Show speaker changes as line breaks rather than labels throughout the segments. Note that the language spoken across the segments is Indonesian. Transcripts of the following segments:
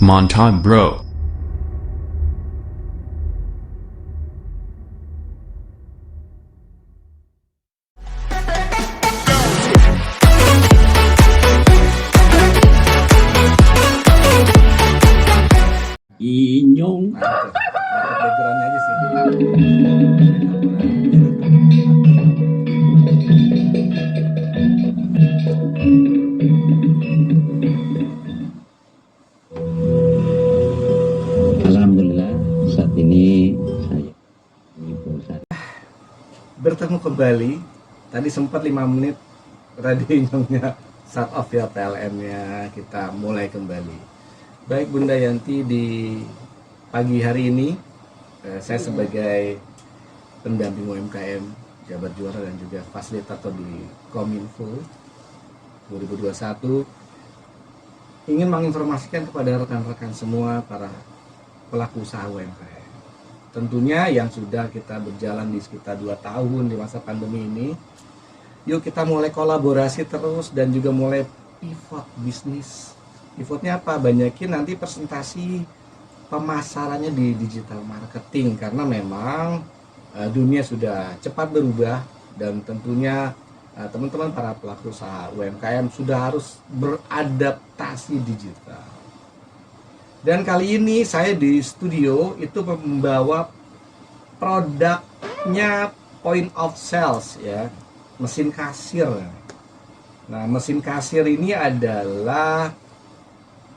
Come on time bro.
Inyong.
Backgroundnya aja sih.
Alhamdulillah saat ini saya berusaha.
Bertemu kembali. Tadi sempat 5 menit radio inyongnya shut off ya, PLN-nya. Kita mulai kembali. Baik Bunda Yanti, di pagi hari ini saya sebagai pendamping UMKM jabat juara dan juga fasilitator di Kominfo 2021 ingin menginformasikan kepada rekan-rekan semua para pelaku usaha UMKM. Tentunya yang sudah kita berjalan di sekitar 2 tahun di masa pandemi ini, yuk kita mulai kolaborasi terus dan juga mulai pivot bisnis. Pivotnya apa? Banyakin nanti presentasi pemasarannya di digital marketing, karena memang dunia sudah cepat berubah dan tentunya teman-teman para pelaku usaha UMKM sudah harus beradaptasi digital. Dan kali ini saya di studio itu membawa produknya point of sales ya, mesin kasir. Nah, mesin kasir ini adalah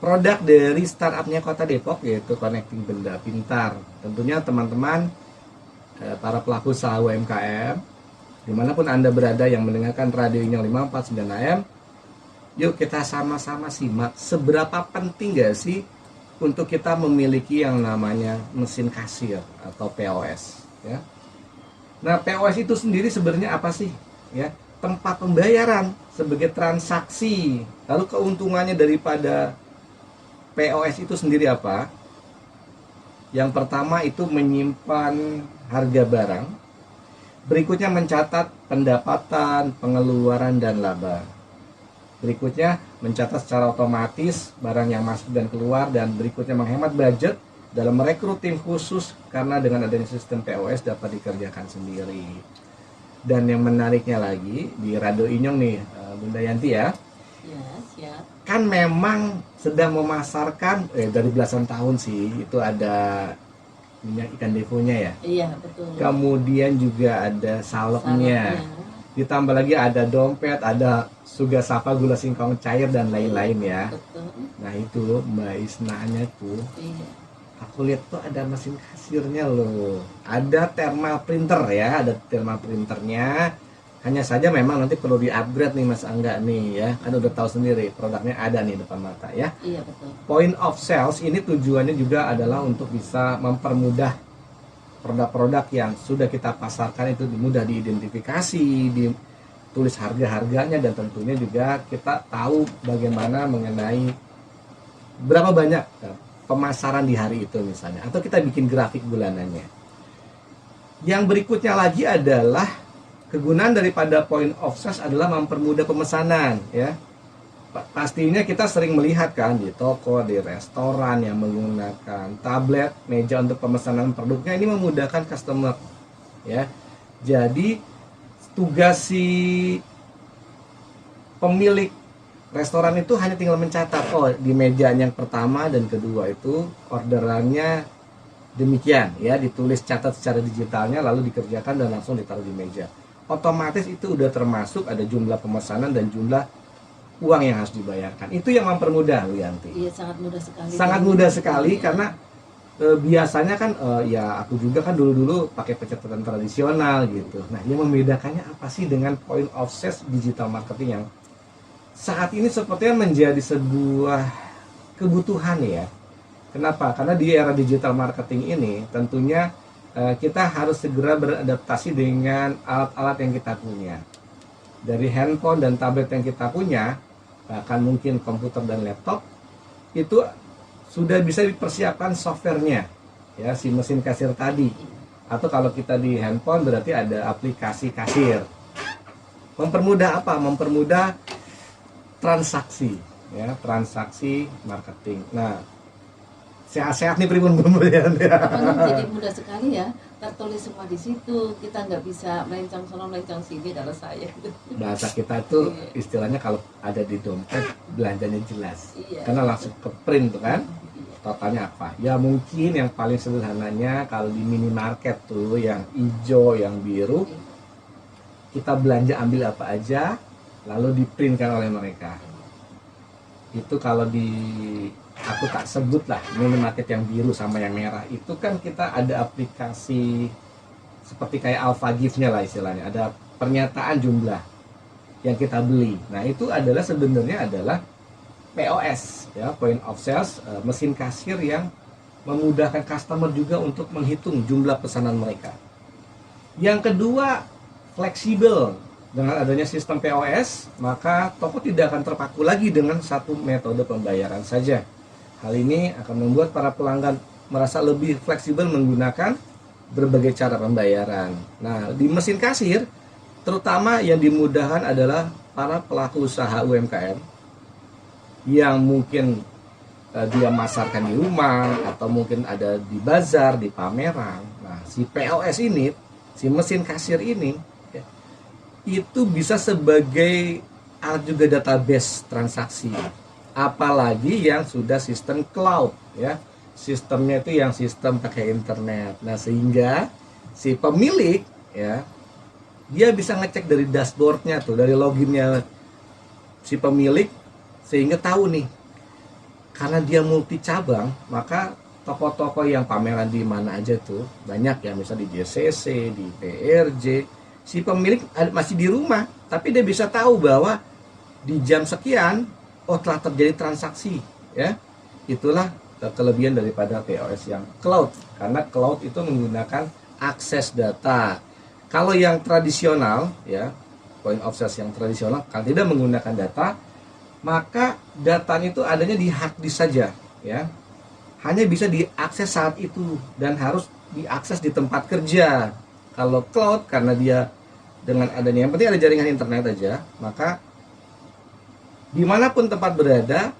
produk dari startupnya Kota Depok, yaitu Connecting Benda Pintar. Tentunya teman-teman para pelaku usaha UMKM dimanapun Anda berada yang mendengarkan radio Inyong 549 AM, yuk kita sama-sama simak seberapa penting gak sih untuk kita memiliki yang namanya mesin kasir atau POS ya. Nah, POS itu sendiri sebenarnya apa sih ya? Tempat pembayaran sebagai transaksi. Lalu keuntungannya daripada POS itu sendiri apa? Yang pertama itu menyimpan harga barang. Berikutnya mencatat pendapatan, pengeluaran, dan laba. Berikutnya mencatat secara otomatis barang yang masuk dan keluar, dan berikutnya menghemat budget dalam merekrut tim khusus karena dengan adanya sistem POS dapat dikerjakan sendiri. Dan yang menariknya lagi di Radio Inyong nih, Bunda Yanti ya.
Ya, siap.
Kan memang sedang memasarkan dari belasan tahun sih, itu ada minyak ikan defonya ya.
Iya, betul.
Kemudian juga ada saloknya. Ditambah lagi ada dompet, ada suga sapa, gula singkong cair, dan lain-lain ya.
Betul.
Nah itu Mbak Isnanya tuh,
Iya.
aku lihat tuh ada mesin kasirnya loh. Ada thermal printer ya, ada thermal printernya. Hanya saja memang nanti perlu di-upgrade nih Mas Angga nih ya. Kan udah tahu sendiri produknya ada nih depan mata ya.
Iya, betul.
Point of sales ini tujuannya juga adalah untuk bisa mempermudah produk-produk yang sudah kita pasarkan itu mudah diidentifikasi, ditulis harga-harganya, dan tentunya juga kita tahu bagaimana mengenai berapa banyak pemasaran di hari itu misalnya, atau kita bikin grafik bulanannya. Yang berikutnya lagi adalah kegunaan daripada point of sales adalah mempermudah pemesanan ya. Pastinya kita sering melihat kan di toko, di restoran yang menggunakan tablet, meja untuk pemesanan produknya. Ini memudahkan customer ya. Jadi tugas si pemilik restoran itu hanya tinggal mencatat, oh di meja yang pertama dan kedua itu orderannya demikian ya, ditulis catat secara digitalnya lalu dikerjakan dan langsung ditaruh di meja. Otomatis itu udah termasuk ada jumlah pemesanan dan jumlah uang yang harus dibayarkan. Itu yang mempermudah, Bu Yanti.
Iya, sangat mudah sekali.
Sangat mudah sekali karena biasanya kan ya aku juga kan dulu pakai pencatatan tradisional gitu. Nah, yang membedakannya apa sih dengan point of sales digital marketing yang saat ini sepertinya menjadi sebuah kebutuhan ya. Kenapa? Karena di era digital marketing ini tentunya kita harus segera beradaptasi dengan alat-alat yang kita punya. Dari handphone dan tablet yang kita punya, bahkan mungkin komputer dan laptop, itu sudah bisa dipersiapkan softwarenya ya, si mesin kasir tadi. Atau kalau kita di handphone berarti ada aplikasi kasir. Mempermudah apa? Mempermudah transaksi ya, transaksi marketing. Nah, Sehat-sehat nih pripun kemudian ya.
Memang jadi mudah sekali ya, tertulis semua di situ. Kita nggak bisa melencong sana melencong sini kalau saya.
Bahasa kita tuh
Iya.
istilahnya kalau ada di dompet belanjanya jelas.
Iya.
Karena langsung ke print tuh kan.
Iya.
Totalnya apa? Ya mungkin yang paling sederhananya kalau di minimarket tuh yang hijau, yang biru, kita belanja ambil apa aja lalu diprintkan oleh mereka. Itu kalau di aku tak sebut lah minimarket yang biru sama yang merah itu kan kita ada aplikasi seperti kayak Alpha Gift-nya lah istilahnya, ada pernyataan jumlah yang kita beli. Nah itu adalah sebenarnya adalah POS ya, point of sales, mesin kasir yang memudahkan customer juga untuk menghitung jumlah pesanan mereka. Yang kedua, fleksibel. Dengan adanya sistem POS, maka toko tidak akan terpaku lagi dengan satu metode pembayaran saja. Hal ini akan membuat para pelanggan merasa lebih fleksibel menggunakan berbagai cara pembayaran. Nah, di mesin kasir, terutama yang dimudahkan adalah para pelaku usaha UMKM yang mungkin dia masarkan di rumah atau mungkin ada di bazar, di pameran. Nah, si POS ini, si mesin kasir ini itu bisa sebagai alat juga database transaksi, apalagi yang sudah sistem cloud ya, sistemnya itu yang sistem pakai internet. Nah sehingga si pemilik ya dia bisa ngecek dari dashboardnya tuh, dari loginnya si pemilik, sehingga tahu nih karena dia multi cabang, maka toko-toko yang pameran di mana aja tuh banyak ya, misalnya di JCC, di PRJ, si pemilik masih di rumah, tapi dia bisa tahu bahwa di jam sekian, oh telah terjadi transaksi, ya. Itulah kelebihan daripada POS yang cloud, karena cloud itu menggunakan akses data. Kalau yang tradisional, ya, point of sales yang tradisional, kalau tidak menggunakan data, maka datanya itu adanya di hard disk saja, ya. Hanya bisa diakses saat itu dan harus diakses di tempat kerja. Kalau cloud, karena dia dengan adanya yang penting ada jaringan internet aja, maka dimanapun tempat berada,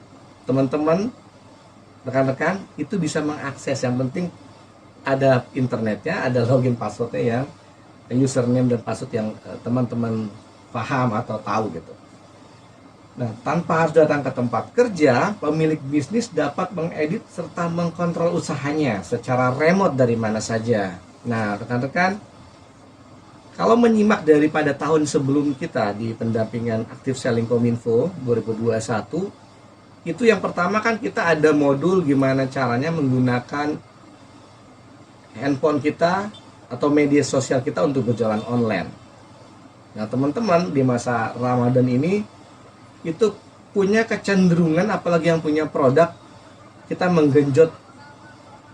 teman-teman, rekan-rekan itu bisa mengakses. Yang penting ada internetnya, ada login passwordnya yang username dan password yang teman-teman paham atau tahu gitu. Nah, tanpa harus datang ke tempat kerja, pemilik bisnis dapat mengedit serta mengkontrol usahanya secara remote dari mana saja. Nah, rekan-rekan, kalau menyimak daripada tahun sebelum kita di pendampingan Active Selling Kominfo 2021, itu yang pertama kan kita ada modul gimana caranya menggunakan handphone kita atau media sosial kita untuk berjalan online. Nah, teman-teman di masa Ramadan ini itu punya kecenderungan, apalagi yang punya produk, kita menggenjot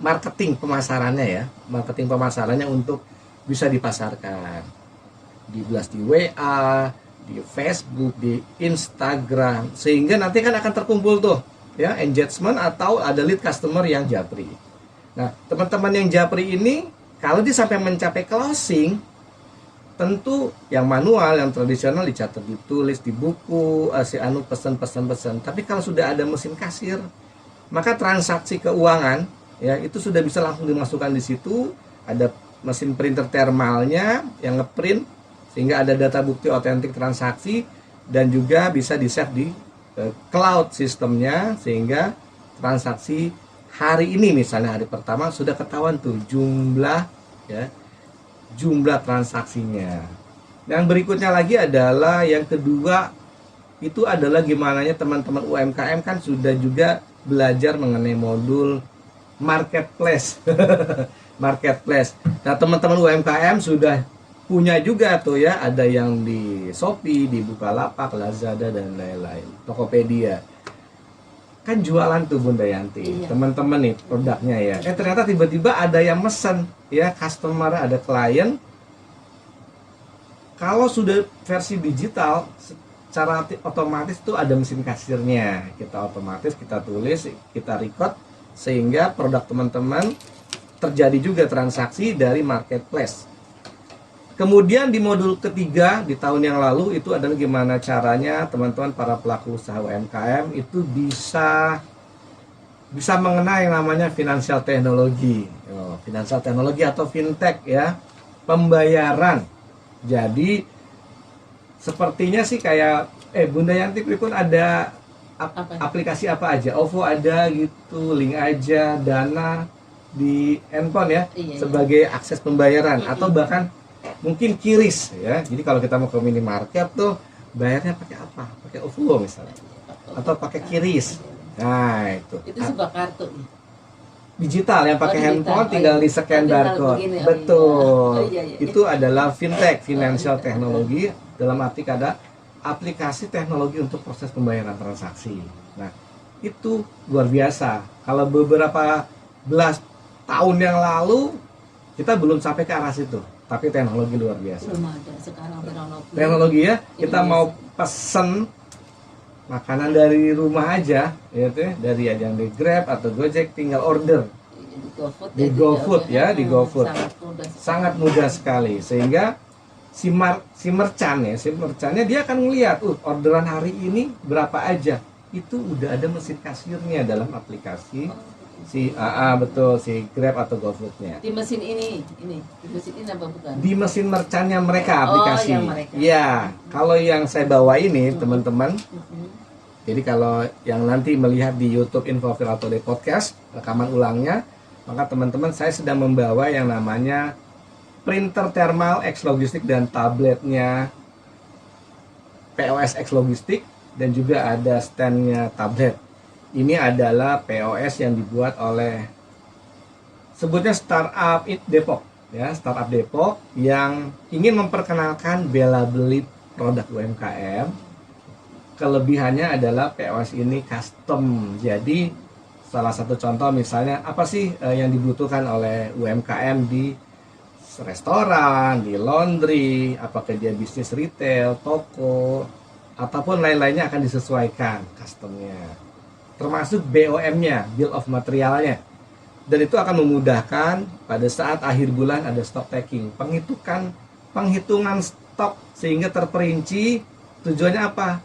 marketing pemasarannya ya, marketing pemasarannya untuk bisa dipasarkan, dibelas di WA, di Facebook, di Instagram, sehingga nanti kan akan terkumpul tuh ya engagement atau ada lead customer yang japri. Nah, teman-teman yang japri ini kalau dia sampai mencapai closing, tentu yang manual, yang tradisional dicatat, ditulis di buku, pesan. Tapi kalau sudah ada mesin kasir, maka transaksi keuangan ya itu sudah bisa langsung dimasukkan di situ. Ada mesin printer thermalnya yang ngeprint sehingga ada data bukti otentik transaksi, dan juga bisa di-save di cloud sistemnya, sehingga transaksi hari ini misalnya hari pertama sudah ketahuan tuh jumlah ya, jumlah transaksinya. Yang berikutnya lagi adalah yang kedua itu adalah gimana teman-teman UMKM kan sudah juga belajar mengenai modul marketplace. Marketplace. Nah, teman-teman UMKM sudah punya juga tuh ya, ada yang di Shopee, di Bukalapak, Lazada dan lain-lain, Tokopedia. Kan jualan tuh Bunda Yanti,
Iya.
teman-teman nih produknya ya. Ternyata tiba-tiba ada yang mesen ya, customer, ada klien. Kalau sudah versi digital, secara otomatis tuh ada mesin kasirnya. Kita otomatis kita tulis, kita record, sehingga produk teman-teman terjadi juga transaksi dari marketplace. Kemudian di modul ketiga di tahun yang lalu itu adalah gimana caranya teman-teman para pelaku usaha UMKM itu bisa bisa mengenai yang namanya financial teknologi, financial teknologi atau fintech ya, pembayaran. Jadi sepertinya sih kayak Bunda Yanti Pripun ada
Apa?
aplikasi apa aja? OVO ada gitu, link aja, Dana di handphone ya,
Iya,
sebagai akses pembayaran
Mm-mm.
atau bahkan mungkin QRIS ya. Jadi kalau kita mau ke minimarket tuh bayarnya pakai apa? Pakai OVO misalnya atau pakai QRIS. Nah,
Itu sebuah kartu.
digital yang pakai
Oh, digital.
handphone
Oh,
tinggal
iya.
di scan
Tinggal
barcode.
begini. Oh,
Betul.
iya. Oh, iya.
Itu adalah fintech, financial
iya.
technology, dalam arti kata aplikasi teknologi untuk proses pembayaran transaksi. Nah, itu luar biasa. Kalau beberapa belas tahun yang lalu kita belum sampai ke arah situ, tapi teknologi luar biasa.
Belum ada sekarang teknologi.
Teknologi ya, kita
Iya,
mau pesen makanan dari rumah aja, gitu ya, dari yang di Grab atau Gojek, tinggal order
di GoFood.
di GoFood ya, di GoFood. Sangat mudah sekali, sehingga si merchantnya dia akan melihat, orderan hari ini berapa aja. Itu udah ada mesin kasirnya dalam aplikasi betul, si Grab atau GoFoodnya.
Di mesin ini, di mesin ini apa bukan?
Di mesin merchantnya mereka aplikasi.
yang mereka.
Ya, kalau yang saya bawa ini teman-teman. Jadi kalau yang nanti melihat di YouTube Info Viral Today Podcast rekaman ulangnya, maka teman-teman saya sedang membawa yang namanya printer thermal X Logistik dan tabletnya POS X Logistik, dan juga ada standnya tablet. Ini adalah POS yang dibuat oleh sebutnya Startup Depok ya, Startup Depok yang ingin memperkenalkan bela beli produk UMKM. Kelebihannya adalah POS ini custom. Jadi salah satu contoh misalnya apa sih yang dibutuhkan oleh UMKM di restoran, di laundry, apakah dia bisnis retail, toko, ataupun lain-lainnya akan disesuaikan customnya. Termasuk BOM-nya, bill of materialnya. Dan itu akan memudahkan pada saat akhir bulan ada stock taking, penghitungan stok sehingga terperinci. Tujuannya apa?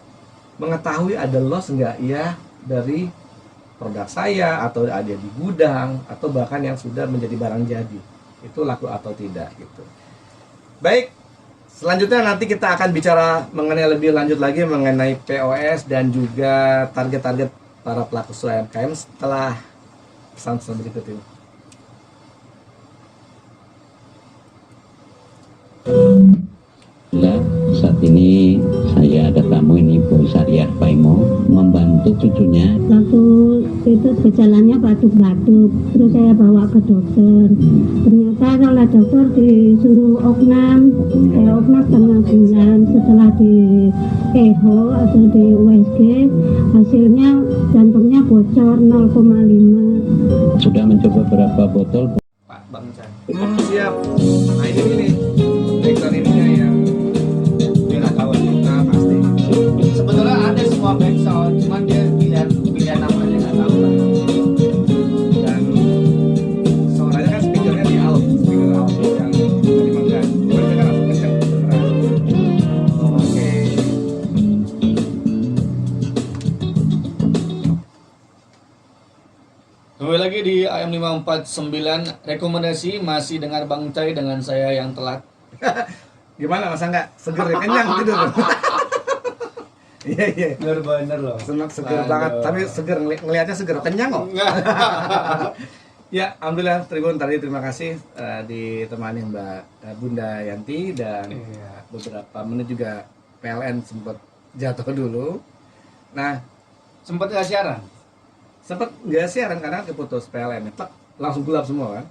Mengetahui ada loss enggak ya dari produk saya, atau ada di gudang, atau bahkan yang sudah menjadi barang jadi, itu laku atau tidak gitu. Baik, selanjutnya nanti kita akan bicara mengenai lebih lanjut lagi mengenai POS dan juga target-target para pelaku UMKM setelah pesan-pesan berikut ini.
Alhamdulillah, saat ini saya ada tamu ini Bu Sariah Paimo membantu cucunya.
Waktu itu gejalanya batuk-batuk, terus saya bawa ke dokter. Ternyata oleh dokter disuruh opnam, saya opnam tengah bulan. Setelah di echo atau di USG, hasilnya jantungnya bocor 0,5.
Sudah mencoba berapa botol?
Pak Bang Chan. Siap. Nah ini background ininya yang dia nggak tahu. Nah pasti. Sebetulnya ada semua background, cuman dia pilihan namanya nggak tahu kan. Dan suaranya kan speaker out yang tadi makan. Cuman dia kan langsung kenceng kedengeran. Oke.
Kembali lagi di AM 549 rekomendasi, masih dengar Bang Cai dengan saya yang telat.
Gimana masa nggak seger ya? Kenyang tidur. Iya.
Bener loh.
Senang seger
Aduh.
banget, tapi seger ngelihatnya seger, kenyang kok. Ya, alhamdulillah Tribun tadi terima kasih ditemani Mbak Bunda Yanti dan
Iya.
beberapa menit juga PLN sempat jatuh dulu. Nah,
Sempat nggak siaran?
sempat nggak siaran karena keputus PLN, langsung gelap semua kan,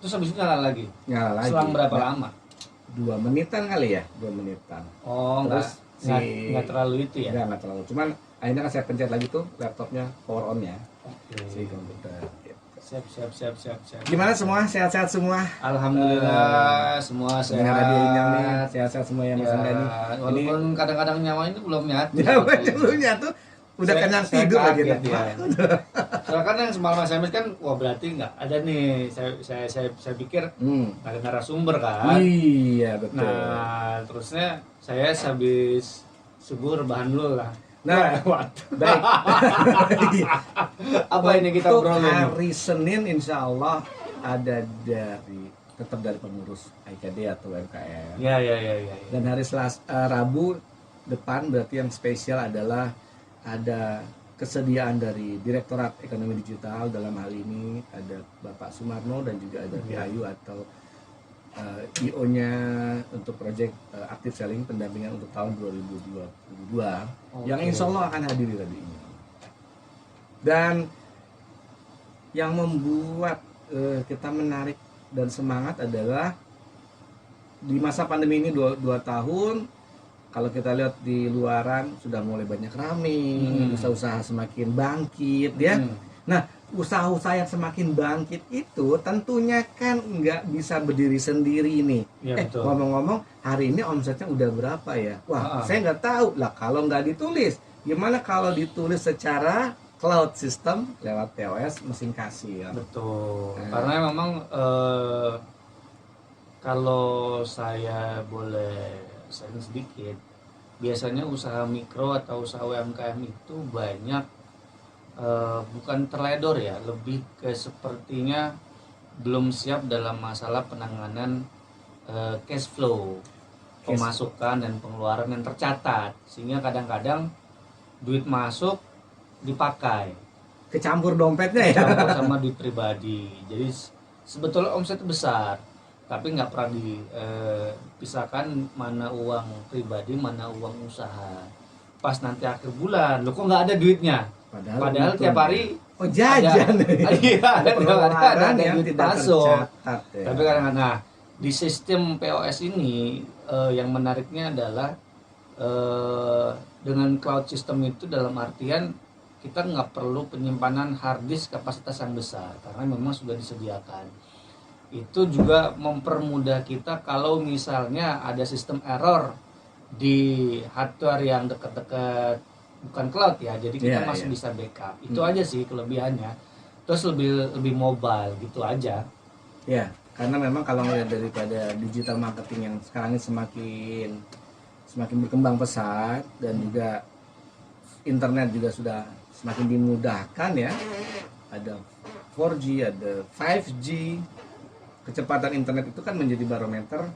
Terus habis itu nyala lagi.
nyala lagi.
Selang berapa
Nah,
lama?
2 menitan kali ya, 2 menitan.
Oh,
Terus
nggak terlalu itu ya?
Nggak terlalu. Cuman akhirnya kan saya pencet lagi tuh laptopnya power on ya,
Oke.
si komputer. Gitu.
Siap.
Gimana semua? Sehat-sehat semua?
Alhamdulillah semua sehat.
Dengan hadiahnya nih, sehat-sehat semua yang
Ya,
Mas Anda nih.
walaupun kadang-kadang nyawa ini belum nyatu.
Dulunya tuh udah kenyang tidur lagi
kaget
dah.
ya. Soalnya kan yang semalam SMS kan, wah berarti nggak ada nih. Saya pikir nggak ada narasumber kan.
Iya betul.
Nah, terusnya saya habis subuh rebahan dulu lah.
Nah, baik.
Apa ini kita
Untuk
obrolin?
hari Senin insya Allah ada tetap dari pengurus IKD atau UMKM.
Ya.
Dan hari Rabu depan berarti yang spesial adalah ada kesediaan dari Direktorat Ekonomi Digital, dalam hal ini ada Bapak Sumarno dan juga ada Ayu atau IO-nya untuk proyek Active Selling pendampingan untuk tahun 2022 yang insya Allah akan hadir di ini. Dan yang membuat kita menarik dan semangat adalah di masa pandemi ini 2 tahun, kalau kita lihat di luaran sudah mulai banyak rame, usaha-usaha semakin bangkit ya. Nah, usaha-usaha yang semakin bangkit itu tentunya kan nggak bisa berdiri sendiri nih.
Ya, betul.
Ngomong-ngomong, hari ini omsetnya udah berapa ya? Wah, saya nggak tahu lah kalau nggak ditulis. Gimana kalau ditulis secara cloud system lewat POS mesin kasir?
Betul. Karena memang kalau saya boleh sharing sedikit, biasanya usaha mikro atau usaha UMKM itu banyak bukan terledor ya, lebih ke sepertinya belum siap dalam masalah penanganan cash flow, pemasukan dan pengeluaran yang tercatat, sehingga kadang-kadang duit masuk dipakai,
Kecampur dompetnya ya.
campur sama duit pribadi. Jadi sebetulnya omset besar, tapi nggak pernah dipisahkan mana uang pribadi, mana uang usaha. Pas nanti akhir bulan, lo kok nggak ada duitnya? Padahal tiap hari
jajan.
Iya, ada
yang
duit
tidak
masuk.
tercatat ya.
Tapi kadang-kadang, nah, di sistem POS ini yang menariknya adalah dengan cloud system itu dalam artian kita nggak perlu penyimpanan hard disk kapasitas yang besar karena memang sudah disediakan. Itu juga mempermudah kita kalau misalnya ada sistem error di hardware yang dekat-dekat bukan cloud ya, jadi kita masih bisa backup. Itu aja sih kelebihannya. Terus lebih mobile gitu aja.
Ya, karena memang kalau melihat daripada digital marketing yang sekarang ini semakin berkembang pesat dan juga internet juga sudah semakin dimudahkan ya. Ada 4G, ada 5G. Kecepatan internet itu kan menjadi barometer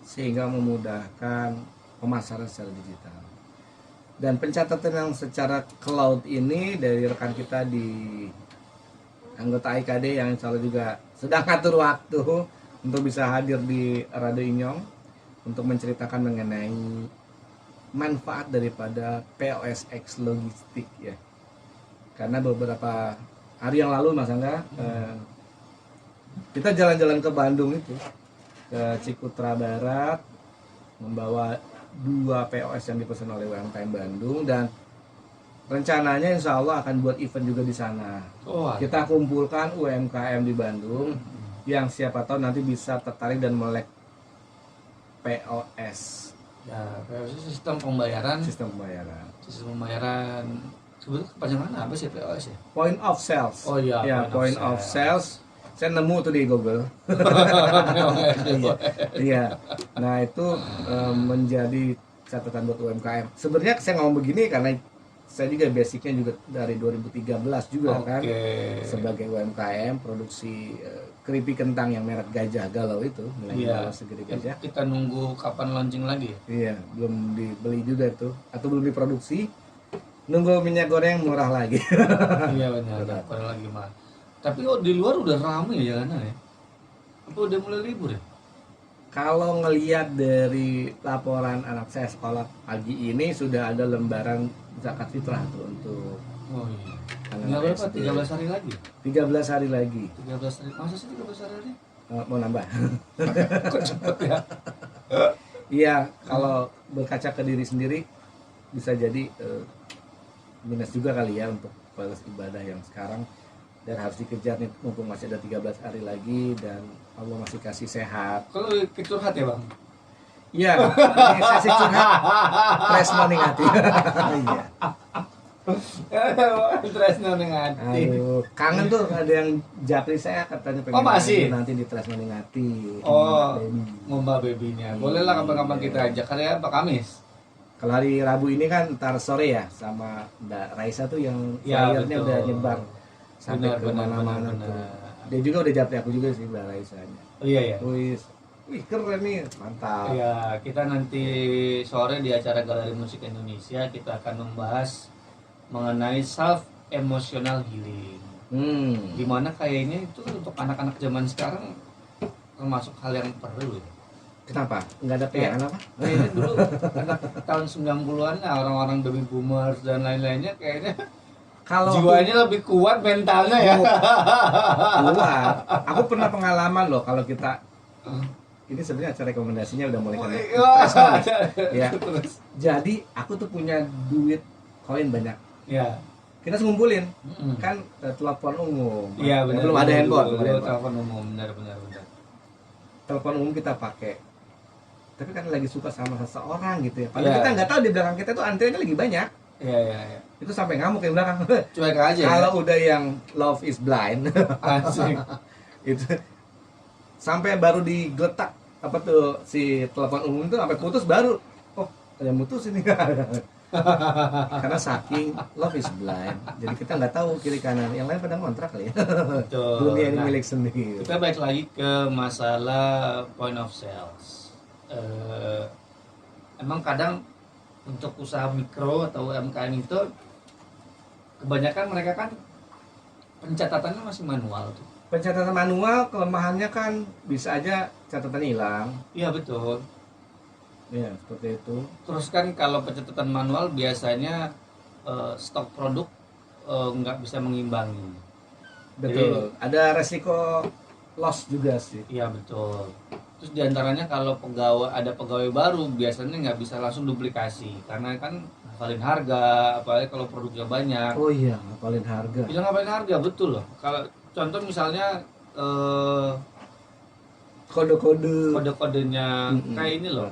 sehingga memudahkan pemasaran secara digital. Dan pencatatan yang secara cloud ini dari rekan kita di anggota IKD yang insya Allah juga sedang atur waktu untuk bisa hadir di Radio Inyong untuk menceritakan mengenai manfaat daripada POSX logistik ya. Karena beberapa hari yang lalu Mas Angga kita jalan-jalan ke Bandung itu, ke Cikutra Barat, membawa 2 POS yang dipesan oleh UMKM Bandung dan rencananya insya Allah akan buat event juga di sana. Kita kumpulkan UMKM di Bandung yang siapa tahu nanti bisa tertarik dan melek POS.
Ya, POS sistem pembayaran.
Sistem pembayaran.
Sebetulnya kepanjangan apa sih POS ya?
Point of sales.
Oh iya.
Ya, point of sales. Saya nemu tuh di Google. Iya. Nah itu menjadi catatan buat UMKM. Sebenarnya saya ngomong begini karena saya juga basicnya juga dari 2013 juga kan sebagai UMKM produksi keripik kentang yang merek Gajah Galau itu,
Galau
segede gajah.
Kita nunggu kapan launching lagi?
Iya, belum dibeli juga tuh atau belum diproduksi. Nunggu minyak goreng murah lagi.
Iya benar. Kurang lagi mah. Tapi di luar udah ramai ya jalanan ya? Apa udah mulai libur ya?
Kalau ngelihat dari laporan anak saya sekolah pagi ini sudah ada lembaran zakat fitrah tuh untuk
Tinggal berapa? 13 hari lagi?
13 hari lagi.
13 hari. Masa sih 13 hari lagi?
Mau nambah?
Kok cepet ya?
Iya, kalau berkaca ke diri sendiri bisa jadi minus juga kali ya untuk balas ibadah yang sekarang. Dan harus dikejar nih mumpung masih ada 13 hari lagi dan Allah masih kasih sehat.
Kalau curhat ya Bang?
Iya, ini sesi curhat Tres Morning Hati. Iya.
Tres Morning Hati.
Aduh, kangen tuh ada yang japri saya katanya pengen
masih?
nanti di Tres Morning Hati.
Mbak Baby-nya. Boleh lah kapan-kapan kita ajak. Karena Pak Kamis.
Kalau hari Rabu ini kan ntar sore ya sama Mbak Raisa tuh yang
Ya,
flyernya
betul.
udah nyebar sampai
Benar,
ke
benar,
mana-mana
benar,
tuh.
benar.
Dia juga udah japri aku juga sih Mbak Raisanya.
Oh iya ya.
Wih keren nih, mantap.
Ya, kita nanti sore di acara Galeri Musik Indonesia kita akan membahas mengenai self emotional healing. Dimana kayaknya itu untuk anak-anak zaman sekarang termasuk hal yang perlu.
Kenapa? Nggak ada pegangan apa?
Kayaknya dulu anak tahun 90-an lah, orang-orang baby boomers dan lain-lainnya kayaknya
Kalau
jiwanya lebih kuat mentalnya ya.
kuat, aku pernah pengalaman loh kalau kita ini sebenarnya acara rekomendasinya udah mulai kena. Ya. Jadi aku tuh punya duit koin banyak.
Ya.
Kita ngumpulin
Mm-mm.
kan telepon umum.
Iya benar.
Belum ada handphone.
Belum
belum ada handphone.
telepon umum, benar.
Telepon umum kita pakai. Tapi kan lagi suka sama seseorang gitu ya. Padahal
Iya.
kita nggak tahu di belakang kita tuh antriannya lagi banyak.
Iya.
Itu sampai ngamuk di belakang.
Cuek aja.
Kalau udah yang love is blind
Asik.
itu sampai baru digeletak apa tuh si telepon umum itu sampai putus baru. Oh, ada yang putus ini. Karena saking love is blind. Jadi kita nggak tahu kiri kanan. Yang lain pada ngontrak kali ya.
Betul.
Dunia ini
Nah,
milik sendiri.
kita balik lagi ke masalah point of sales. Emang kadang untuk usaha mikro atau UMKM itu kebanyakan mereka kan pencatatannya masih manual tuh.
Pencatatan manual kelemahannya kan bisa aja catatan hilang.
Iya betul.
Ya, seperti itu.
Terus kan kalau pencatatan manual biasanya stok produk nggak bisa mengimbangi.
Betul. Ada resiko loss juga sih.
Iya betul. Terus diantaranya kalau ada pegawai baru biasanya nggak bisa langsung duplikasi karena kan ngapalin harga, apalagi kalau produknya banyak.
Oh iya, ngapalin harga.
Bilang ngapalin harga betul loh. Kalau contoh misalnya
Kode-kode.
kode-kodenya
Mm-mm.
kayak ini loh.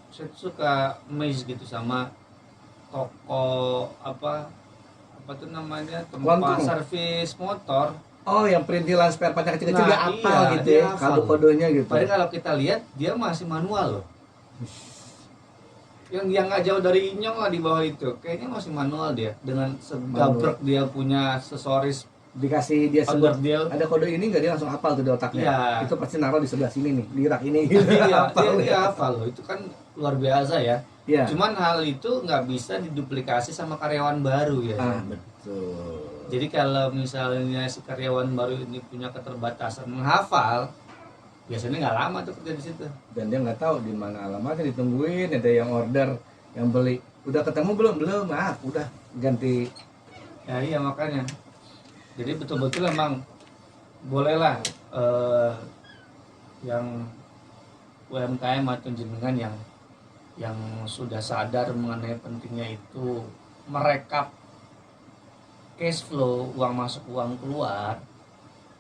Saya tuh suka amazed gitu sama toko apa tuh namanya tempat
Quantum.
servis motor.
Oh, yang perintilan spare partnya kecil-kecil
Nah,
dia hafal
iya,
gitu
dia
ya,
hafal.
kode-kodenya gitu.
Padahal kalau kita lihat dia masih manual loh. Yang nggak jauh dari Inyong lah di bawah itu, kayaknya masih manual dia dengan segabrek dia punya aksesoris
Dikasih dia sebut
onderdil.
ada kode ini nggak dia langsung hafal tuh di otaknya.
Iya.
Itu pasti naruh di sebelah sini nih, di rak ini.
Iya,
Hafal
dia hafal loh. Itu kan luar biasa ya.
Iya.
Cuman hal itu nggak bisa diduplikasi sama karyawan baru ya.
Ah, betul.
Jadi kalau misalnya si karyawan baru ini punya keterbatasan menghafal, biasanya nggak lama tuh kerja di situ.
Dan dia nggak tahu di mana alamatnya, ditungguin ada yang order, yang beli. Udah ketemu belum? Ah, udah ganti.
Ya iya makanya. Jadi betul-betul emang bolehlah yang UMKM atau jenengan yang sudah sadar mengenai pentingnya itu merekap cash flow, uang masuk uang keluar,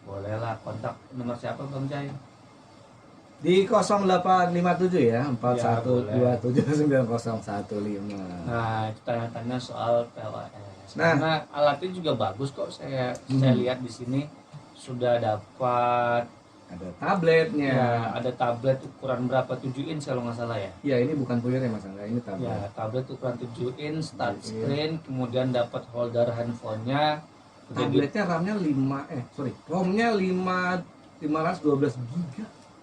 bolehlah kontak nomor siapa Bang Jai?
Di 0857 ya, 41279015.
Nah itu tanya-tanya soal PLS.
Nah.
Karena alatnya juga bagus kok, saya lihat di sini sudah dapat
Ada tabletnya.
ya, ada tablet ukuran berapa 7 inch kalau nggak salah ya.
Ya, ini bukan puyer ya Mas Angga, ini tablet.
Ya, tablet ukuran 7 inch,
Iya.
touchscreen, kemudian dapat holder handphonenya. Udah gitu,
Tabletnya RAM-nya 5 ROM-nya 512 GB.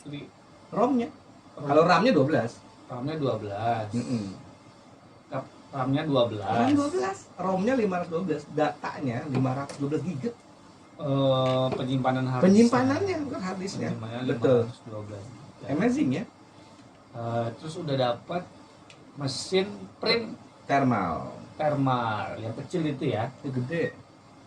di-
ROM-nya. Kalau RAM-nya 12.
RAM-nya 12.
Mm-mm.
RAM-nya
RAM
12.
12, ROM-nya 512, datanya 512 GB.
Penyimpanan hard disk.
Penyimpanannya bukan hard disknya.
Penyimpanannya
Betul.
512. Ya.
Amazing ya.
Terus udah dapat mesin print
Thermal.
thermal yang kecil itu ya.
Itu gede.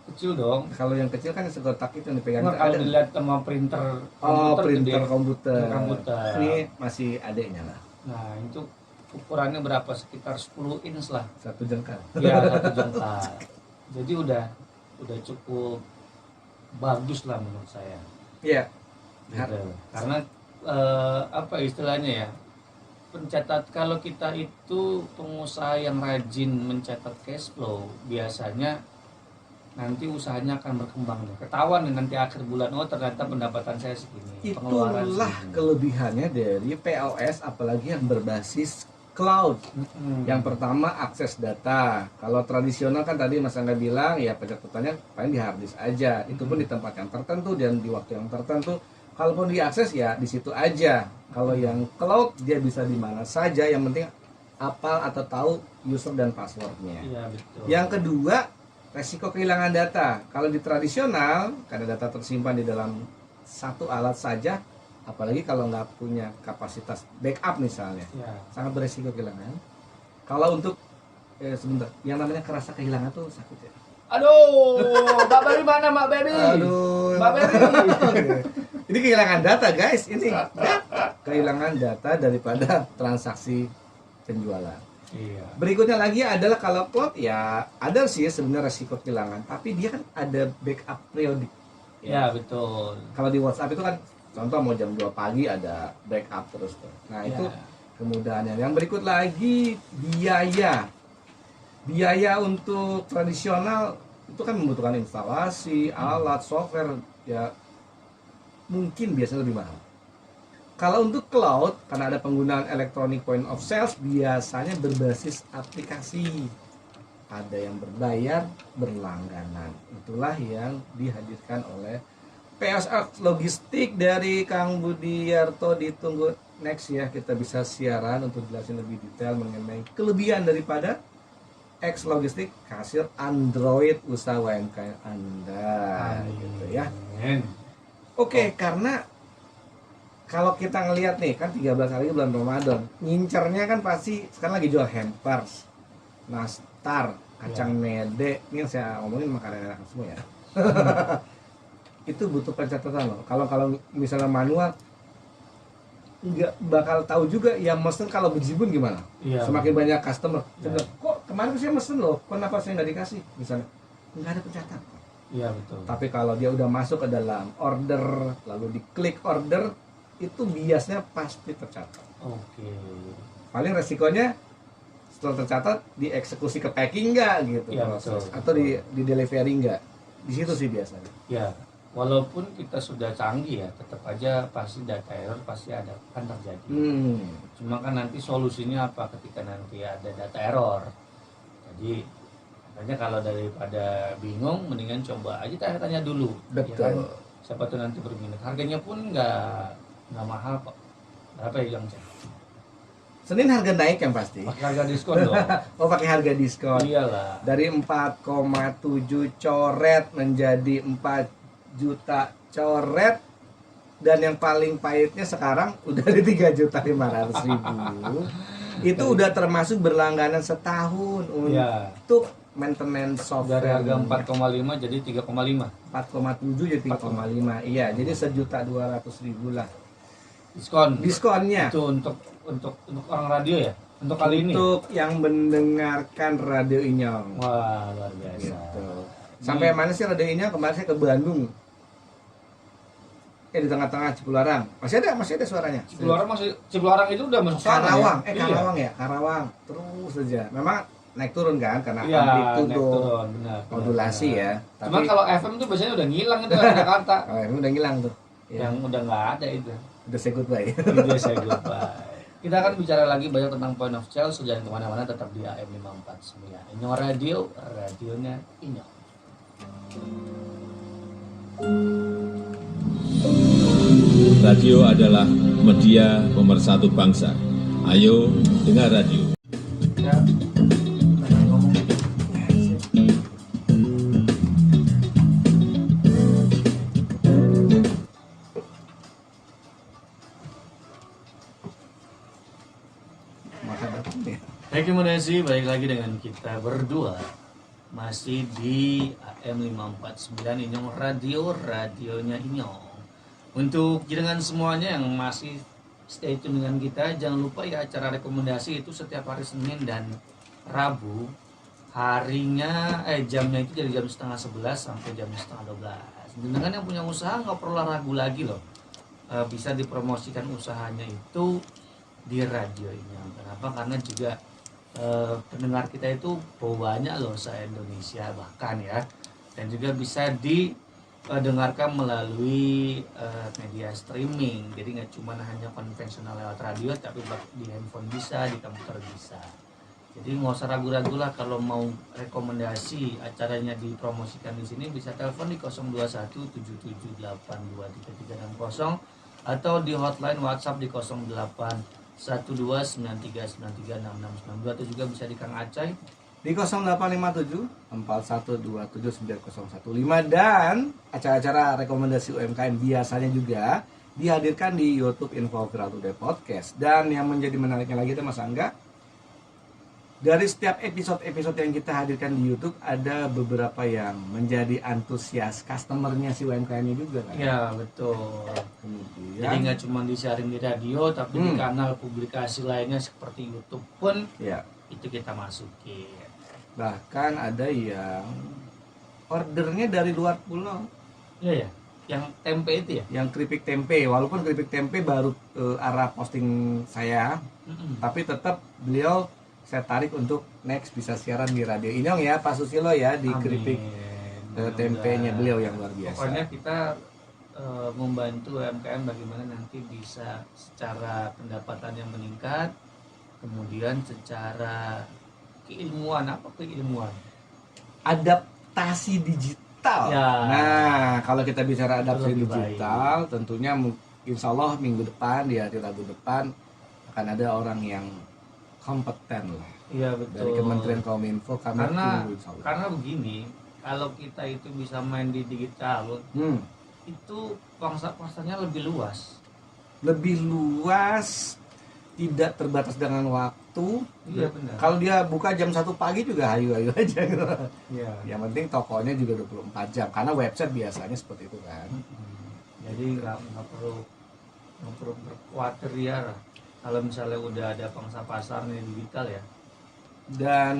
Kecil dong.
Kalau yang kecil kan sekotak itu yang dipegang.
Nggak, kalau dilihat sama printer
Oh,
komputer
printer
gede.
komputer.
Komputer.
Ini masih adeknya lah.
Nah, itu ukurannya berapa? Sekitar 10 inch lah.
Satu jengkal.
Ya, 1 jengkal. Jadi udah cukup bagus lah menurut saya.
Iya.
Gitu. Karena apa istilahnya ya? Kalau kita itu pengusaha yang rajin mencatat cash flow, biasanya nanti usahanya akan berkembang. Ketahuan nih nanti akhir bulan, oh ternyata pendapatan saya segini, pengeluaran
Itulah
segini.
kelebihannya dari POS, apalagi yang berbasis cloud.
Mm-mm.
Yang pertama akses data. Kalau tradisional kan tadi Mas Angga bilang ya pencatatnya paling di hard disk aja. Itu pun di tempat yang tertentu dan di waktu yang tertentu. Kalaupun diakses ya di situ aja. Kalau yang cloud dia bisa di mana saja. Yang penting apal atau tahu user dan passwordnya.
Iya betul.
Yang kedua, resiko kehilangan data. Kalau di tradisional, karena data tersimpan di dalam satu alat saja, apalagi kalau nggak punya kapasitas backup misalnya,
Ya.
sangat beresiko kehilangan. Kalau untuk sebentar, yang namanya kerasa kehilangan tuh sakit ya.
Aduh, Mbak Baby mana Mbak Baby?
Aduh,
Mbak Baby.
ini kehilangan data guys, ini kehilangan data daripada transaksi penjualan.
Iya.
Berikutnya lagi adalah kalau cloud ya ada sih sebenarnya resiko kehilangan, tapi dia kan ada backup periodik.
Ya betul.
Kalau di WhatsApp itu kan contoh mau jam 2 pagi ada backup terus tuh. Nah,
Ya.
itu kemudahannya. Yang berikut lagi biaya. Biaya untuk tradisional itu kan membutuhkan instalasi, alat, software ya mungkin biasanya lebih mahal. Kalau untuk cloud, karena ada penggunaan electronic point of sales, biasanya berbasis aplikasi. Ada yang berbayar, berlangganan. Itulah yang dihadirkan oleh PSX Logistik dari Kang Budiarto. Ditunggu next ya, kita bisa siaran untuk jelasin lebih detail mengenai kelebihan daripada X Logistik, kasir Android usaha UMKM Anda. Gitu ya.
Amin.
Oke, karena kalau kita ngelihat nih kan 13 hari bulan Ramadan, ngincernya kan pasti sekarang lagi jual hampers, nastar, kacang mede. Ini yang saya ngomongin makanan enak semua ya. Itu butuh pencatatan loh. Kalau misalnya manual nggak bakal tahu juga yang mesen kalau bejibun gimana.
Iya.
Semakin banyak customer,
Ya.
kok kemarin saya mesen loh, kenapa saya nggak dikasih misalnya? Nggak ada pencatatan.
Iya betul.
Tapi kalau dia udah masuk ke dalam order, lalu diklik order, itu biasanya pasti tercatat.
Oke.
Paling resikonya setelah tercatat dieksekusi ke packing nggak gitu
Iya,
proses,
betul.
atau di delivery nggak. Di situ sih biasanya.
Ya, walaupun kita sudah canggih ya, tetap aja pasti data error pasti ada kan terjadi. Cuma kan nanti solusinya apa ketika nanti ada data error. Jadi makanya kalau daripada bingung, mendingan coba aja tanya-tanya dulu. Ya
Betul.
kan? Siapa tuh nanti berminat. Harganya pun nggak mahal kok. Berapa ya yang cek?
Senin harga naik yang pasti.
Pakai harga diskon dong.
Oh pakai harga diskon.
Iyalah.
Dari 4,7 coret menjadi 4 juta coret. Dan yang paling pahitnya sekarang udah di 3.500.000. Itu udah termasuk berlangganan setahun
Iya.
untuk maintenance software.
Dari harga 4,5 jadi 3,5
4,7 jadi 3,5. Iya, jadi 1.200.000 lah
diskon.
diskonnya.
Itu untuk orang radio ya? Untuk kali ini?
Untuk yang mendengarkan Radio Inyong.
Wah, luar biasa.
Gitu. Sampai mana sih Radio Inyong? Kemarin saya ke Bandung. Di tengah-tengah Cipularang. Masih ada suaranya.
Cipularang itu udah masuk sana
Karawang,
ya?
Karawang ya, Karawang. Terus saja. Memang naik turun kan karena
Iya, naik
amplitudo
turun, benar.
modulasi
benar.
ya.
Cuman kalau FM tuh biasanya udah ngilang itu dari Jakarta.
oh, ini udah ngilang tuh. Ya,
Yang udah nggak ada itu.
udah say goodbye.
Itu saya goodbye. Kita akan bicara lagi banyak tentang point of sale. Jangan kemana-mana, tetap di AM 549 Inyong Radio, radionya Inyong.
Radio adalah media pemersatu bangsa. Ayo dengar radio.
Ya, ngomong.
Makan apa ya?
Rekomendasi balik lagi dengan kita berdua masih di AM 549 Inyong Radio, radionya Inyong. Untuk jenengan semuanya yang masih stay tune dengan kita, jangan lupa ya acara rekomendasi itu setiap hari Senin dan Rabu. Harinya jamnya itu dari jam setengah 11 sampai jam setengah 12. Jenengan yang punya usaha nggak perlu ragu lagi loh. Bisa dipromosikan usahanya itu di radio Inyong. Kenapa? Karena juga pendengar kita itu banyak loh se-Indonesia bahkan ya, dan juga bisa dengarkan melalui media streaming. Jadi nggak cuma hanya konvensional lewat radio, tapi di handphone bisa, di komputer bisa. Jadi nggak usah ragu-ragu lah kalau mau rekomendasi acaranya dipromosikan di sini, bisa telepon di 02177823360 atau di hotline WhatsApp di 081293936692 atau juga bisa di Kang Acai
di 0857 41279015 dan acara-acara rekomendasi UMKM biasanya juga dihadirkan di YouTube Info Viral Today Podcast. Dan yang menjadi menariknya lagi itu Mas Angga, dari setiap episode-episode yang kita hadirkan di YouTube ada beberapa yang menjadi antusias customernya si UMKM-nya juga kan?
ya betul.
Kemudian,
Jadi nggak cuma disiarin di radio, tapi di kanal publikasi lainnya seperti YouTube pun
ya,
itu kita masukin.
bahkan ada yang ordernya dari luar pulau,
Iya ya, yang tempe itu ya.
yang keripik tempe. Walaupun keripik tempe baru arah posting saya, tapi tetap beliau saya tarik untuk next bisa siaran di Radio Inyong ya Pak Susilo ya, di
Amin.
keripik tempenya beliau yang luar biasa.
Pokoknya kita membantu UMKM bagaimana nanti bisa secara pendapatan yang meningkat, kemudian secara keilmuan, apa keilmuan?
Adaptasi digital.
Ya.
Nah, kalau kita bicara adaptasi
Lebih
digital, tentunya insya Allah minggu depan, di hari Rabu depan akan ada orang yang kompeten lah
Iya betul.
dari Kementerian Kominfo. Kami tunggu insya Allah.
Karena begini, kalau kita itu bisa main di digital, itu pasarnya lebih luas.
Lebih luas, tidak terbatas dengan waktu.
Iya benar.
Kalau dia buka jam 1 pagi juga hayu-hayu aja gitu.
Iya.
Yang penting tokonya juga 24 jam karena website biasanya seperti itu kan.
Jadi nggak perlu berkhawatir ya kalau misalnya udah ada pangsa pasarnya digital ya.
Dan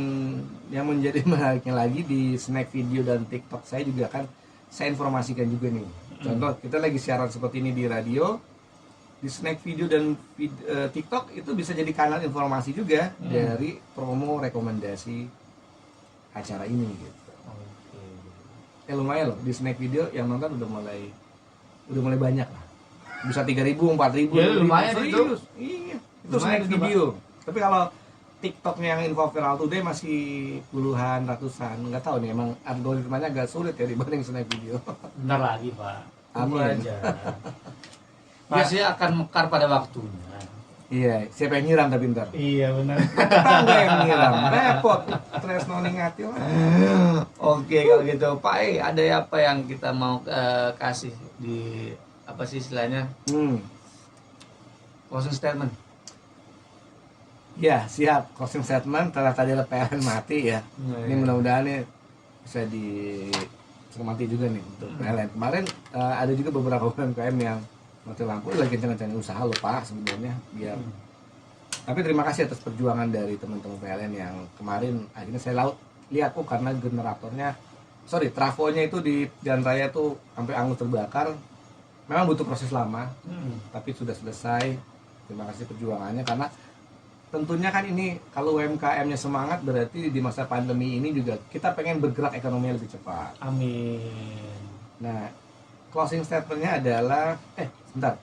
yang menjadi menariknya lagi di snack video dan TikTok saya juga kan saya informasikan juga nih. Contoh kita lagi siaran seperti ini di radio, di snack video dan TikTok itu bisa jadi kanal informasi juga dari promo rekomendasi acara ini gitu.
Oke.
Lumayan loh di snack video yang nonton udah mulai banyak lah. Bisa 3.000, 4.000.
Ya, lumayan
serius. Iya, itu
Lumayan
snack
itu,
video. Tapi kalau TikToknya yang Info Viral Today masih puluhan, ratusan. Nggak tahu nih, emang algoritmanya agak sulit ya dibanding snack video.
Bentar lagi Pak. Tunggu
Amin.
aja. Pasti akan mekar pada waktunya.
Iya, siapa yang nyiram tapi ntar?
Iya benar.
Tetangga yang nyiram, repot. Tresno ningati lah.
Oke kalau gitu Pak, ada apa yang kita mau kasih di apa sih istilahnya closing statement?
Ya, siap. Closing statement. Telah tadi ada PLN mati ya. Ini mudah-mudahan nih bisa dicermati juga nih untuk PLN. Kemarin ada juga beberapa UMKM yang mati lampu lagi kencang-kencang usaha loh Pak sebenarnya biar. Tapi terima kasih atas perjuangan dari teman-teman PLN yang kemarin akhirnya saya lihat karena trafonya itu di jalan raya tuh sampai angus terbakar. Memang butuh proses lama, tapi sudah selesai. Terima kasih perjuangannya karena tentunya kan ini kalau UMKM-nya semangat berarti di masa pandemi ini juga kita pengen bergerak ekonominya lebih cepat.
Amin.
Nah, closing statement-nya adalah sebentar.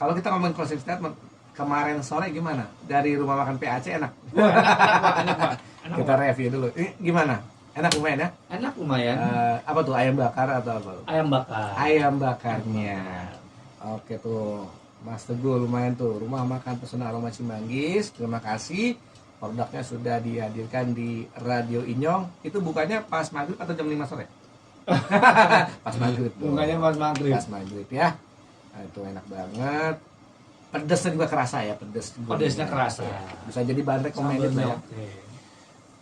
Kalau kita ngomongin closing statement, kemarin sore gimana? Dari rumah makan PAC enak?
Enak Pak.
Kita review dulu. Ini gimana? Enak lumayan ya?
Enak lumayan.
Apa tuh ayam bakar atau apa?
Ayam bakar.
Ayam bakarnya. Oke tuh. Mas Teguh lumayan tuh, rumah makan pesona aroma Cimanggis. Terima kasih. Produknya sudah dihadirkan di Radio Inyong. Itu bukanya pas maghrib atau jam 5 sore? Pas maghrib.
Bukanya pas maghrib.
Pas maghrib ya. Nah, itu enak banget. Pedesnya juga kerasa ya, pedes.
Pedesnya kerasa.
Bisa jadi bahan recommended lah ya.
Oke.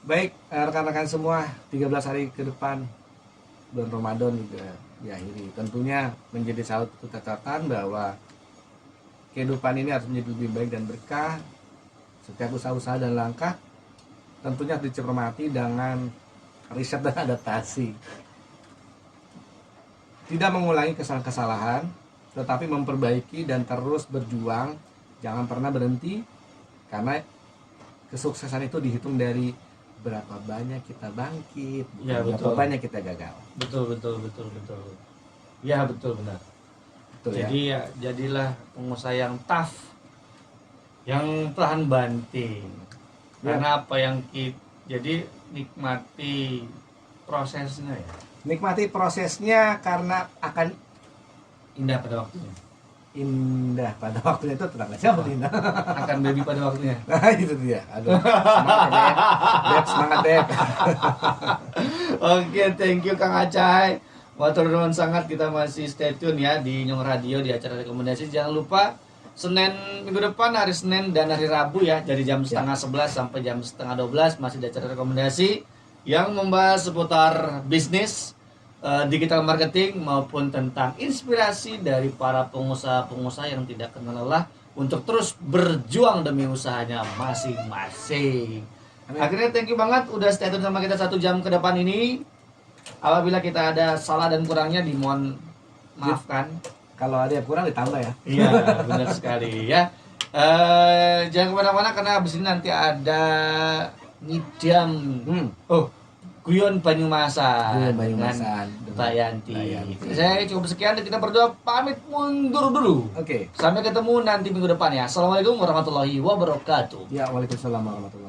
Baik, rekan-rekan semua, 13 hari ke depan bulan Ramadan juga diakhiri. Tentunya menjadi satu catatan bahwa kehidupan ini harus menjadi lebih baik dan berkah. Setiap usaha-usaha dan langkah tentunya harus dicermati dengan riset dan adaptasi. Tidak mengulangi kesalahan-kesalahan, tetapi memperbaiki dan terus berjuang. Jangan pernah berhenti, karena kesuksesan itu dihitung dari berapa banyak kita bangkit,
Ya,
berapa
betul.
banyak kita gagal.
Betul. Ya betul benar.
Betul ya.
Jadi ya jadilah pengusaha yang tough, yang tahan banting.
Ya.
Karena apa yang jadi nikmati prosesnya ya.
Nikmati prosesnya karena akan
Indah pada waktunya.
indah pada waktunya. Itu tenang aja indah.
Akan baby pada waktunya.
Nah itu dia. Aduh, semangat ya, Beb. Semangat Beb.
Oke, thank you Kang Acai. Matur nuwun sangat, kita masih stay tune ya di Nyong Radio di acara rekomendasi. Jangan lupa Senin minggu depan, hari Senin dan hari Rabu ya, dari jam setengah 11 sampai jam setengah 12 masih di acara rekomendasi yang membahas seputar bisnis, digital marketing maupun tentang inspirasi dari para pengusaha-pengusaha yang tidak kenal lelah untuk terus berjuang demi usahanya masing-masing. Akhirnya thank you banget udah stay tune sama kita 1 jam ke depan ini. Apabila kita ada salah dan kurangnya dimohon maafkan.
Kalau ada yang kurang ditambah ya.
Iya, benar sekali ya. Jangan kemana-mana karena abis ini nanti ada ngidam. Oh, Guyon Banyumasan.
Guyon Banyumasan.
Dengan Mbak Yanti.
Mbak Yanti.
Saya cukup sekian dan kita berdua pamit mundur dulu.
Oke.
Sampai ketemu nanti minggu depan ya. Assalamualaikum warahmatullahi wabarakatuh.
Ya, waalaikumsalam warahmatullahi wabarakatuh.